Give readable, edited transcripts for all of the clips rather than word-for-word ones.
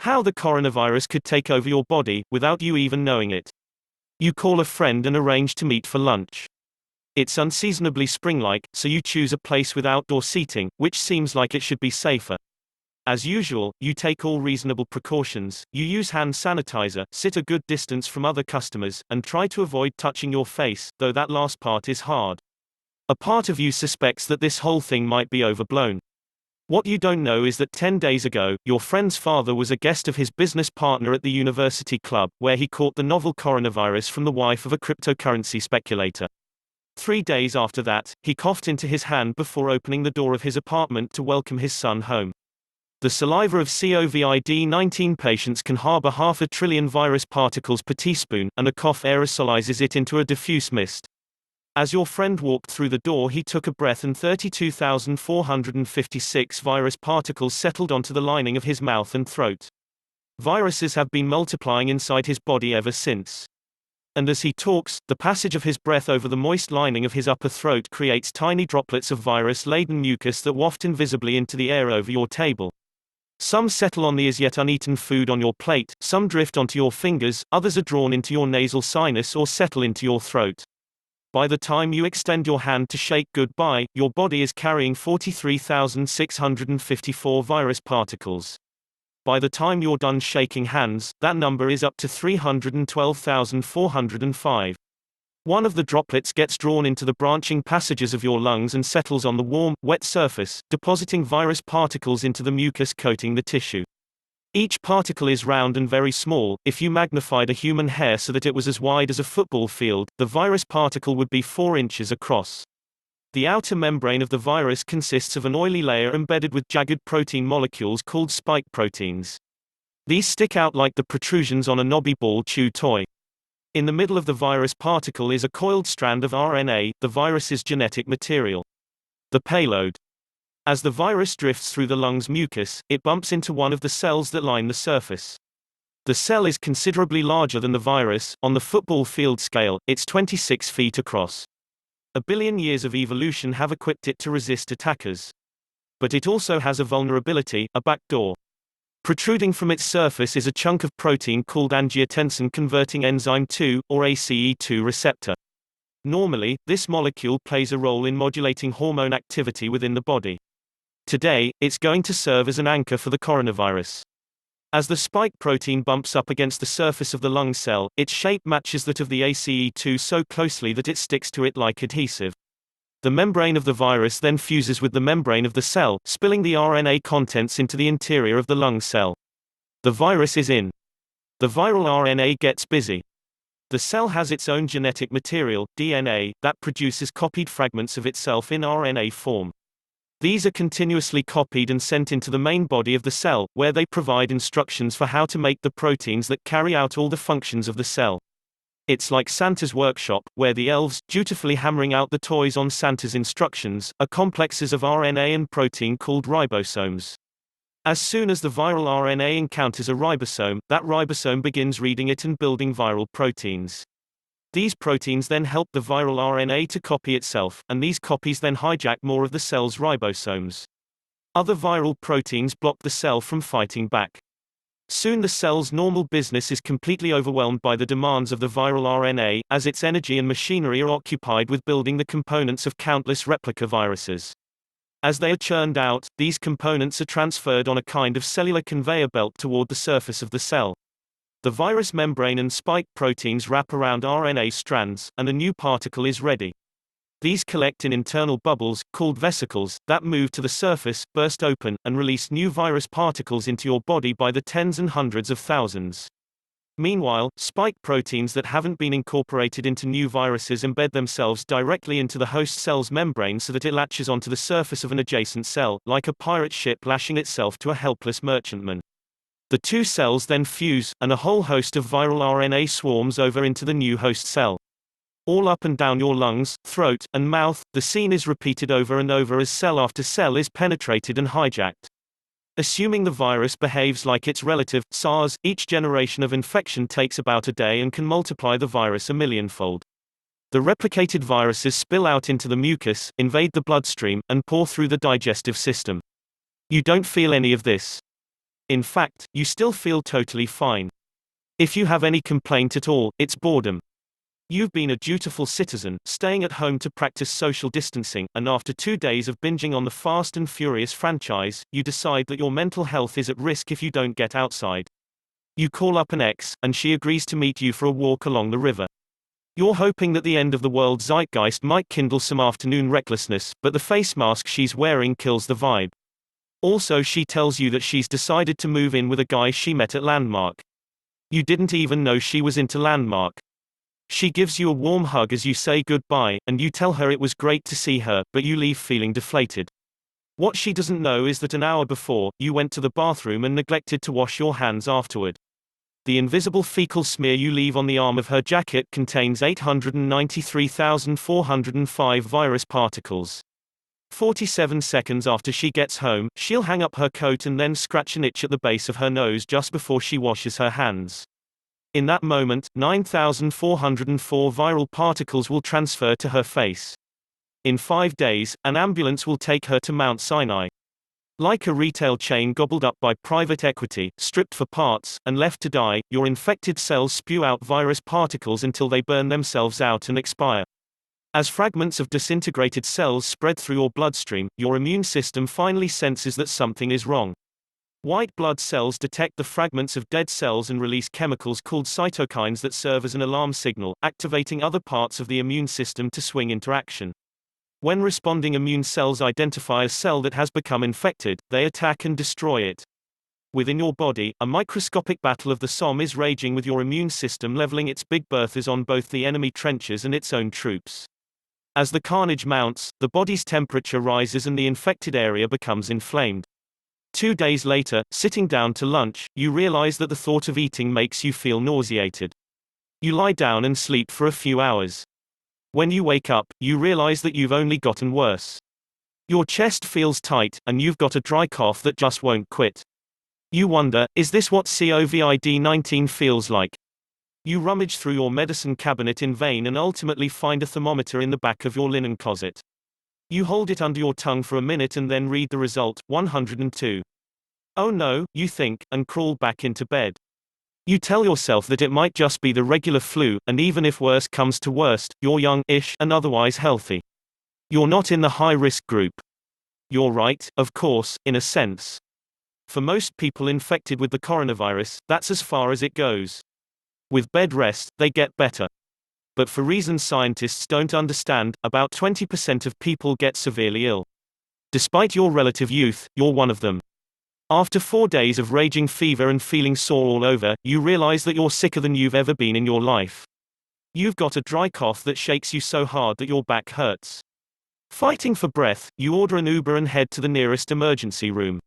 How the coronavirus could take over your body, without you even knowing it. You call a friend and arrange to meet for lunch. It's unseasonably spring-like, so you choose a place with outdoor seating, which seems like it should be safer. As usual, you take all reasonable precautions, you use hand sanitizer, sit a good distance from other customers, and try to avoid touching your face, though that last part is hard. A part of you suspects that this whole thing might be overblown. What you don't know is that 10 days ago, your friend's father was a guest of his business partner at the university club, where he caught the novel coronavirus from the wife of a cryptocurrency speculator. 3 days after that, he coughed into his hand before opening the door of his apartment to welcome his son home. The saliva of COVID-19 patients can harbor 500 billion virus particles per teaspoon, and a cough aerosolizes it into a diffuse mist. As your friend walked through the door, he took a breath and 32,456 virus particles settled onto the lining of his mouth and throat. Viruses have been multiplying inside his body ever since. And as he talks, the passage of his breath over the moist lining of his upper throat creates tiny droplets of virus-laden mucus that waft invisibly into the air over your table. Some settle on the as yet uneaten food on your plate, some drift onto your fingers, others are drawn into your nasal sinus or settle into your throat. By the time you extend your hand to shake goodbye, your body is carrying 43,654 virus particles. By the time you're done shaking hands, that number is up to 312,405. One of the droplets gets drawn into the branching passages of your lungs and settles on the warm, wet surface, depositing virus particles into the mucus coating the tissue. Each particle is round and very small. If you magnified a human hair so that it was as wide as a football field, the virus particle would be 4 inches across. The outer membrane of the virus consists of an oily layer embedded with jagged protein molecules called spike proteins. These stick out like the protrusions on a knobby ball chew toy. In the middle of the virus particle is a coiled strand of RNA, the virus's genetic material. The payload. As the virus drifts through the lung's mucus, it bumps into one of the cells that line the surface. The cell is considerably larger than the virus. On the football field scale, it's 26 feet across. 1 billion years of evolution have equipped it to resist attackers. But it also has a vulnerability, a backdoor. Protruding from its surface is a chunk of protein called angiotensin-converting enzyme 2, or ACE2 receptor. Normally, this molecule plays a role in modulating hormone activity within the body. Today, it's going to serve as an anchor for the coronavirus. As the spike protein bumps up against the surface of the lung cell, its shape matches that of the ACE2 so closely that it sticks to it like adhesive. The membrane of the virus then fuses with the membrane of the cell, spilling the RNA contents into the interior of the lung cell. The virus is in. The viral RNA gets busy. The cell has its own genetic material, DNA, that produces copied fragments of itself in RNA form. These are continuously copied and sent into the main body of the cell, where they provide instructions for how to make the proteins that carry out all the functions of the cell. It's like Santa's workshop, where the elves, dutifully hammering out the toys on Santa's instructions, are complexes of RNA and protein called ribosomes. As soon as the viral RNA encounters a ribosome, that ribosome begins reading it and building viral proteins. These proteins then help the viral RNA to copy itself, and these copies then hijack more of the cell's ribosomes. Other viral proteins block the cell from fighting back. Soon the cell's normal business is completely overwhelmed by the demands of the viral RNA, as its energy and machinery are occupied with building the components of countless replica viruses. As they are churned out, these components are transferred on a kind of cellular conveyor belt toward the surface of the cell. The virus membrane and spike proteins wrap around RNA strands, and a new particle is ready. These collect in internal bubbles, called vesicles, that move to the surface, burst open, and release new virus particles into your body by the tens and hundreds of thousands. Meanwhile, spike proteins that haven't been incorporated into new viruses embed themselves directly into the host cell's membrane so that it latches onto the surface of an adjacent cell, like a pirate ship lashing itself to a helpless merchantman. The two cells then fuse, and a whole host of viral RNA swarms over into the new host cell. All up and down your lungs, throat, and mouth, the scene is repeated over and over as cell after cell is penetrated and hijacked. Assuming the virus behaves like its relative, SARS, each generation of infection takes about a day and can multiply the virus a millionfold. The replicated viruses spill out into the mucus, invade the bloodstream, and pour through the digestive system. You don't feel any of this. In fact, you still feel totally fine. If you have any complaint at all, it's boredom. You've been a dutiful citizen, staying at home to practice social distancing, and after 2 days of binging on the Fast and Furious franchise, you decide that your mental health is at risk if you don't get outside. You call up an ex, and she agrees to meet you for a walk along the river. You're hoping that the end of the world zeitgeist might kindle some afternoon recklessness, but the face mask she's wearing kills the vibe. Also, she tells you that she's decided to move in with a guy she met at Landmark. You didn't even know she was into Landmark. She gives you a warm hug as you say goodbye, and you tell her it was great to see her, but you leave feeling deflated. What she doesn't know is that an hour before, you went to the bathroom and neglected to wash your hands afterward. The invisible fecal smear you leave on the arm of her jacket contains 893,405 virus particles. 47 seconds after she gets home, she'll hang up her coat and then scratch an itch at the base of her nose just before she washes her hands. In that moment, 9,404 viral particles will transfer to her face. In 5 days, an ambulance will take her to Mount Sinai. Like a retail chain gobbled up by private equity, stripped for parts, and left to die, your infected cells spew out virus particles until they burn themselves out and expire. As fragments of disintegrated cells spread through your bloodstream, your immune system finally senses that something is wrong. White blood cells detect the fragments of dead cells and release chemicals called cytokines that serve as an alarm signal, activating other parts of the immune system to swing into action. When responding immune cells identify a cell that has become infected, they attack and destroy it. Within your body, a microscopic battle of the Somme is raging with your immune system leveling its Big Berthas on both the enemy trenches and its own troops. As the carnage mounts, the body's temperature rises and the infected area becomes inflamed. 2 days later, sitting down to lunch, you realize that the thought of eating makes you feel nauseated. You lie down and sleep for a few hours. When you wake up, you realize that you've only gotten worse. Your chest feels tight, and you've got a dry cough that just won't quit. You wonder, is this what COVID-19 feels like? You rummage through your medicine cabinet in vain and ultimately find a thermometer in the back of your linen closet. You hold it under your tongue for a minute and then read the result, 102. Oh no, you think, and crawl back into bed. You tell yourself that it might just be the regular flu, and even if worse comes to worst, you're young-ish and otherwise healthy. You're not in the high-risk group. You're right, of course, in a sense. For most people infected with the coronavirus, that's as far as it goes. With bed rest, they get better. But for reasons scientists don't understand, about 20% of people get severely ill. Despite your relative youth, you're one of them. After 4 days of raging fever and feeling sore all over, you realize that you're sicker than you've ever been in your life. You've got a dry cough that shakes you so hard that your back hurts. Fighting for breath, you order an Uber and head to the nearest emergency room.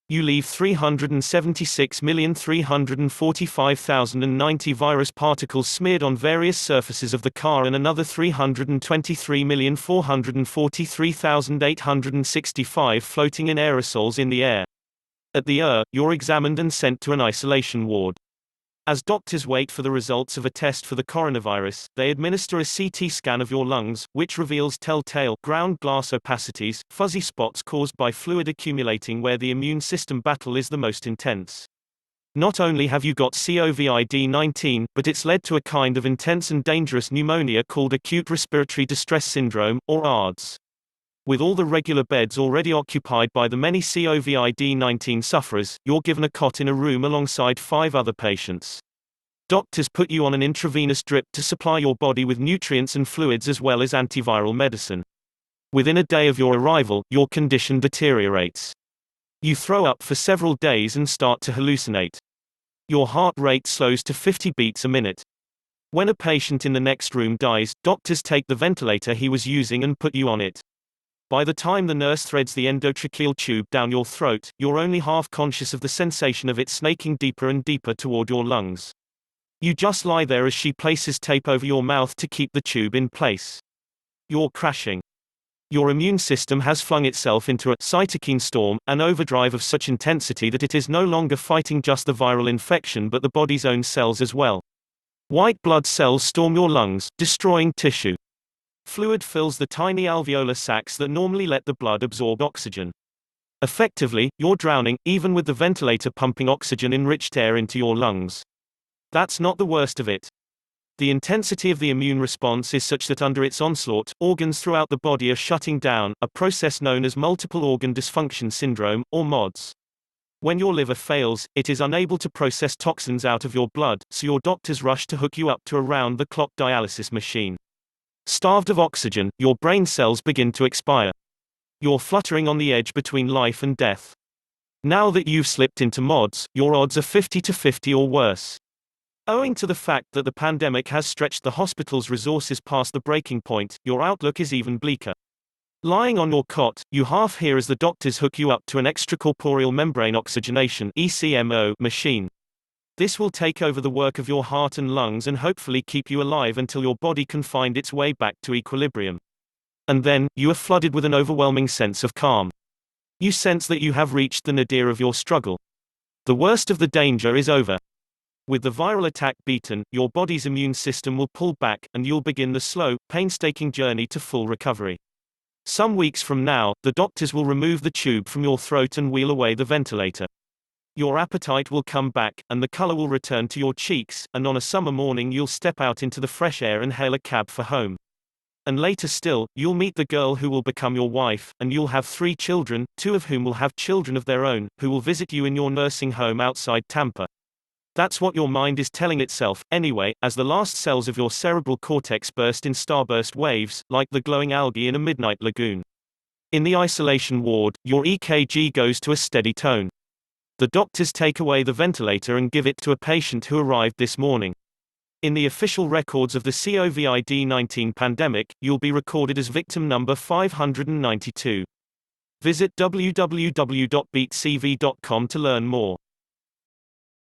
You leave 376,345,090 virus particles smeared on various surfaces of the car and another 323,443,865 floating in aerosols in the air. At the you're examined and sent to an isolation ward. As doctors wait for the results of a test for the coronavirus, they administer a CT scan of your lungs, which reveals telltale ground glass opacities, fuzzy spots caused by fluid accumulating where the immune system battle is the most intense. Not only have you got COVID-19, but it's led to a kind of intense and dangerous pneumonia called acute respiratory distress syndrome, or ARDS. With all the regular beds already occupied by the many COVID-19 sufferers, you're given a cot in a room alongside 5 other patients. Doctors put you on an intravenous drip to supply your body with nutrients and fluids as well as antiviral medicine. Within a day of your arrival, your condition deteriorates. You throw up for several days and start to hallucinate. Your heart rate slows to 50 beats a minute. When a patient in the next room dies, doctors take the ventilator he was using and put you on it. By the time the nurse threads the endotracheal tube down your throat, you're only half conscious of the sensation of it snaking deeper and deeper toward your lungs. You just lie there as she places tape over your mouth to keep the tube in place. You're crashing. Your immune system has flung itself into a cytokine storm, an overdrive of such intensity that it is no longer fighting just the viral infection but the body's own cells as well. White blood cells storm your lungs, destroying tissue. Fluid fills the tiny alveolar sacs that normally let the blood absorb oxygen. Effectively, you're drowning, even with the ventilator pumping oxygen-enriched air into your lungs. That's not the worst of it. The intensity of the immune response is such that under its onslaught, organs throughout the body are shutting down, a process known as multiple organ dysfunction syndrome, or MODS. When your liver fails, it is unable to process toxins out of your blood, so your doctors rush to hook you up to a round-the-clock dialysis machine. Starved of oxygen, your brain cells begin to expire. You're fluttering on the edge between life and death. Now that you've slipped into MODS, your odds are 50-50 or worse. Owing to the fact that the pandemic has stretched the hospital's resources past the breaking point, your outlook is even bleaker. Lying on your cot, you half hear as the doctors hook you up to an extracorporeal membrane oxygenation (ECMO) machine. This will take over the work of your heart and lungs and hopefully keep you alive until your body can find its way back to equilibrium. And then, you are flooded with an overwhelming sense of calm. You sense that you have reached the nadir of your struggle. The worst of the danger is over. With the viral attack beaten, your body's immune system will pull back, and you'll begin the slow, painstaking journey to full recovery. Some weeks from now, the doctors will remove the tube from your throat and wheel away the ventilator. Your appetite will come back, and the color will return to your cheeks, and on a summer morning you'll step out into the fresh air and hail a cab for home. And later still, you'll meet the girl who will become your wife, and you'll have 3 children, 2 of whom will have children of their own, who will visit you in your nursing home outside Tampa. That's what your mind is telling itself, anyway, as the last cells of your cerebral cortex burst in starburst waves, like the glowing algae in a midnight lagoon. In the isolation ward, your EKG goes to a steady tone. The doctors take away the ventilator and give it to a patient who arrived this morning. In the official records of the COVID-19 pandemic, you'll be recorded as victim number 592. Visit www.beatcv.com to learn more.